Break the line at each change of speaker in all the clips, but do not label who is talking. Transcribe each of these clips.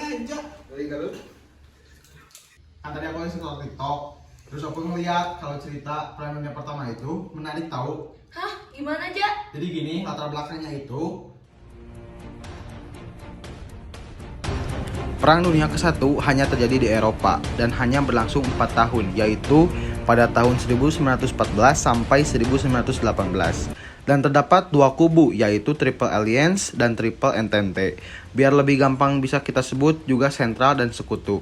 aja. Dari Garut. Kan tadi aku lagi nonton TikTok. Terus aku ngeliat kalau cerita Perang Dunia Pertama itu menarik tahu.
Hah? Gimana aja?
Jadi gini, latar belakangnya itu Perang Dunia ke-1 hanya terjadi di Eropa dan hanya berlangsung 4 tahun, yaitu pada tahun 1914 sampai 1918. Dan terdapat dua kubu, yaitu Triple Alliance dan Triple Entente. Biar lebih gampang bisa kita sebut juga sentral dan sekutu.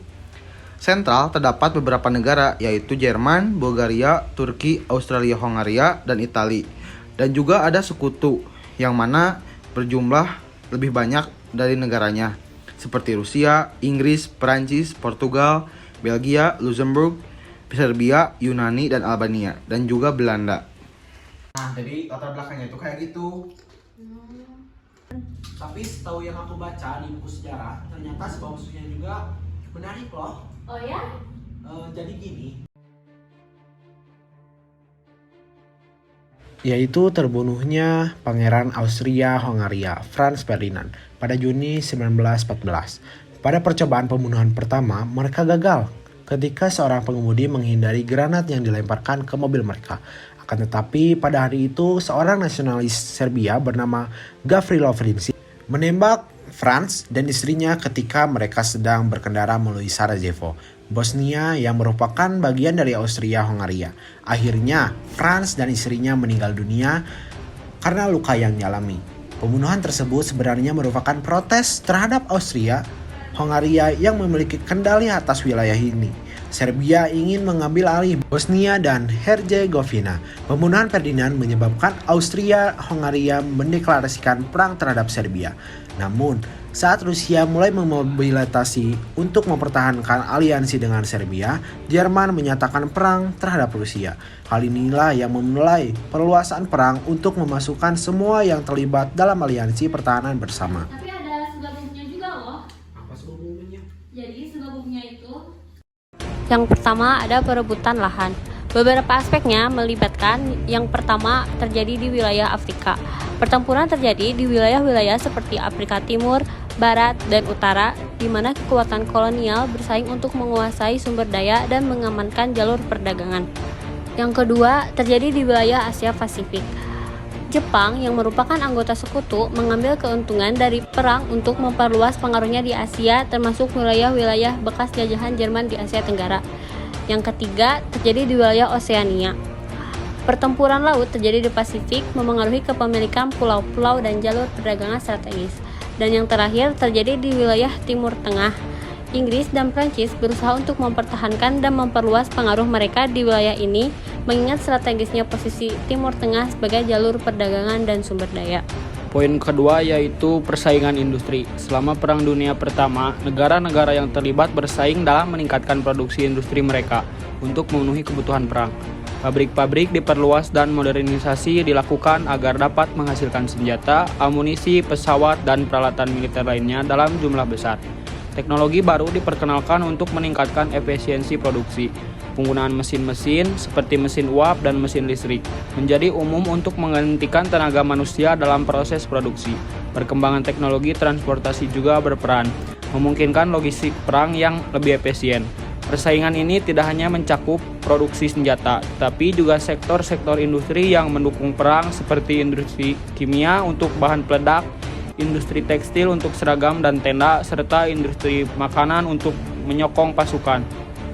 Sentral terdapat beberapa negara, yaitu Jerman, Bulgaria, Turki, Australia, Hongaria, dan Italia. Dan juga ada sekutu, yang mana berjumlah lebih banyak dari negaranya, seperti Rusia, Inggris, Perancis, Portugal, Belgia, Luxembourg, Serbia, Yunani, dan Albania, dan juga Belanda. Nah, jadi latar belakangnya itu kayak gitu. Tapi setahu yang aku baca di buku sejarah, ternyata sebuah musuhnya juga menarik loh.
Oh ya?
Jadi gini.
Yaitu terbunuhnya Pangeran Austria-Hongaria Franz Ferdinand pada Juni 1914. Pada percobaan pembunuhan pertama, mereka gagal ketika seorang pengemudi menghindari granat yang dilemparkan ke mobil mereka. Akan tetapi pada hari itu seorang nasionalis Serbia bernama Gavrilo Princip menembak Franz dan istrinya ketika mereka sedang berkendara melalui Sarajevo, Bosnia yang merupakan bagian dari Austria-Hongaria. Akhirnya Franz dan istrinya meninggal dunia karena luka yang dialami. Pembunuhan tersebut sebenarnya merupakan protes terhadap Austria-Hongaria yang memiliki kendali atas wilayah ini. Serbia ingin mengambil alih Bosnia dan Herzegovina. Pembunuhan Ferdinand menyebabkan Austria-Hongaria mendeklarasikan perang terhadap Serbia. Namun, saat Rusia mulai memobilisasi untuk mempertahankan aliansi dengan Serbia, Jerman menyatakan perang terhadap Rusia. Hal inilah yang memulai perluasan perang untuk memasukkan semua yang terlibat dalam aliansi pertahanan bersama.
Tapi ada sebabnya juga loh.
Apa sebabnya?
Jadi sebabnya itu yang pertama ada perebutan lahan. Beberapa aspeknya melibatkan yang pertama terjadi di wilayah Afrika. Pertempuran terjadi di wilayah-wilayah seperti Afrika Timur, Barat, dan Utara, di mana kekuatan kolonial bersaing untuk menguasai sumber daya dan mengamankan jalur perdagangan. Yang kedua terjadi di wilayah Asia Pasifik. Jepang yang merupakan anggota sekutu mengambil keuntungan dari perang untuk memperluas pengaruhnya di Asia, termasuk wilayah-wilayah bekas jajahan Jerman di Asia Tenggara. Yang ketiga terjadi di wilayah Oseania. Pertempuran laut terjadi di Pasifik, memengaruhi kepemilikan pulau-pulau dan jalur perdagangan strategis. Dan yang terakhir terjadi di wilayah Timur Tengah. Inggris dan Prancis berusaha untuk mempertahankan dan memperluas pengaruh mereka di wilayah ini, mengingat strategisnya posisi Timur Tengah sebagai jalur perdagangan dan sumber daya.
Poin kedua yaitu persaingan industri. Selama Perang Dunia Pertama, negara-negara yang terlibat bersaing dalam meningkatkan produksi industri mereka untuk memenuhi kebutuhan perang. Pabrik-pabrik diperluas dan modernisasi dilakukan agar dapat menghasilkan senjata, amunisi, pesawat, dan peralatan militer lainnya dalam jumlah besar. Teknologi baru diperkenalkan untuk meningkatkan efisiensi produksi. Penggunaan mesin-mesin seperti mesin uap dan mesin listrik menjadi umum untuk menggantikan tenaga manusia dalam proses produksi. Perkembangan teknologi transportasi juga berperan, memungkinkan logistik perang yang lebih efisien. Persaingan ini tidak hanya mencakup produksi senjata, tetapi juga sektor-sektor industri yang mendukung perang seperti industri kimia untuk bahan peledak, industri tekstil untuk seragam dan tenda, serta industri makanan untuk menyokong pasukan.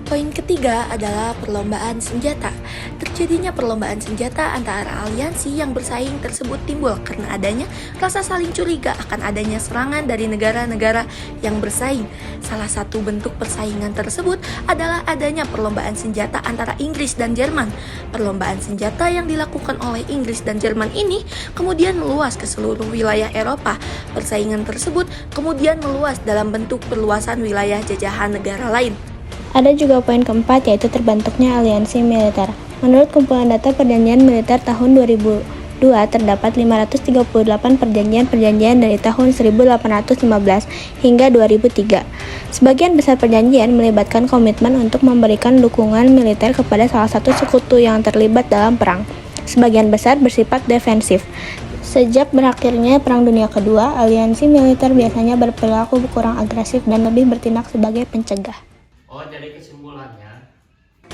Poin ketiga adalah perlombaan senjata. Terjadinya perlombaan senjata antara aliansi yang bersaing tersebut timbul karena adanya rasa saling curiga akan adanya serangan dari negara-negara yang bersaing. Salah satu bentuk persaingan tersebut adalah adanya perlombaan senjata antara Inggris dan Jerman. Perlombaan senjata yang dilakukan oleh Inggris dan Jerman ini kemudian meluas ke seluruh wilayah Eropa. Persaingan tersebut kemudian meluas dalam bentuk perluasan wilayah jajahan negara lain.
Ada juga poin keempat, yaitu terbentuknya aliansi militer. Menurut kumpulan data perjanjian militer tahun 2002, terdapat 538 perjanjian dari tahun 1815 hingga 2003. Sebagian besar perjanjian melibatkan komitmen untuk memberikan dukungan militer kepada salah satu sekutu yang terlibat dalam perang. Sebagian besar bersifat defensif. Sejak berakhirnya Perang Dunia Kedua, aliansi militer biasanya berperilaku kurang agresif dan lebih bertindak sebagai pencegah.
Oh, jadi kesimpulannya,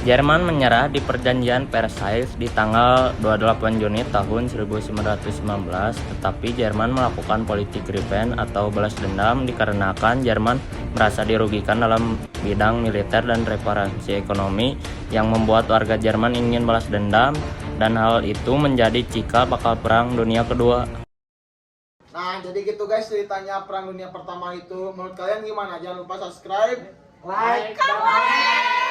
Jerman menyerah di perjanjian Versailles di tanggal 28 Juni tahun 1919, tetapi Jerman melakukan politik revenge atau balas dendam dikarenakan Jerman merasa dirugikan dalam bidang militer dan reparasi ekonomi yang membuat warga Jerman ingin balas dendam, dan hal itu menjadi cikal bakal Perang Dunia Kedua.
Nah, jadi gitu guys ceritanya Perang Dunia Pertama itu. Menurut kalian gimana? Jangan lupa subscribe, like, comment.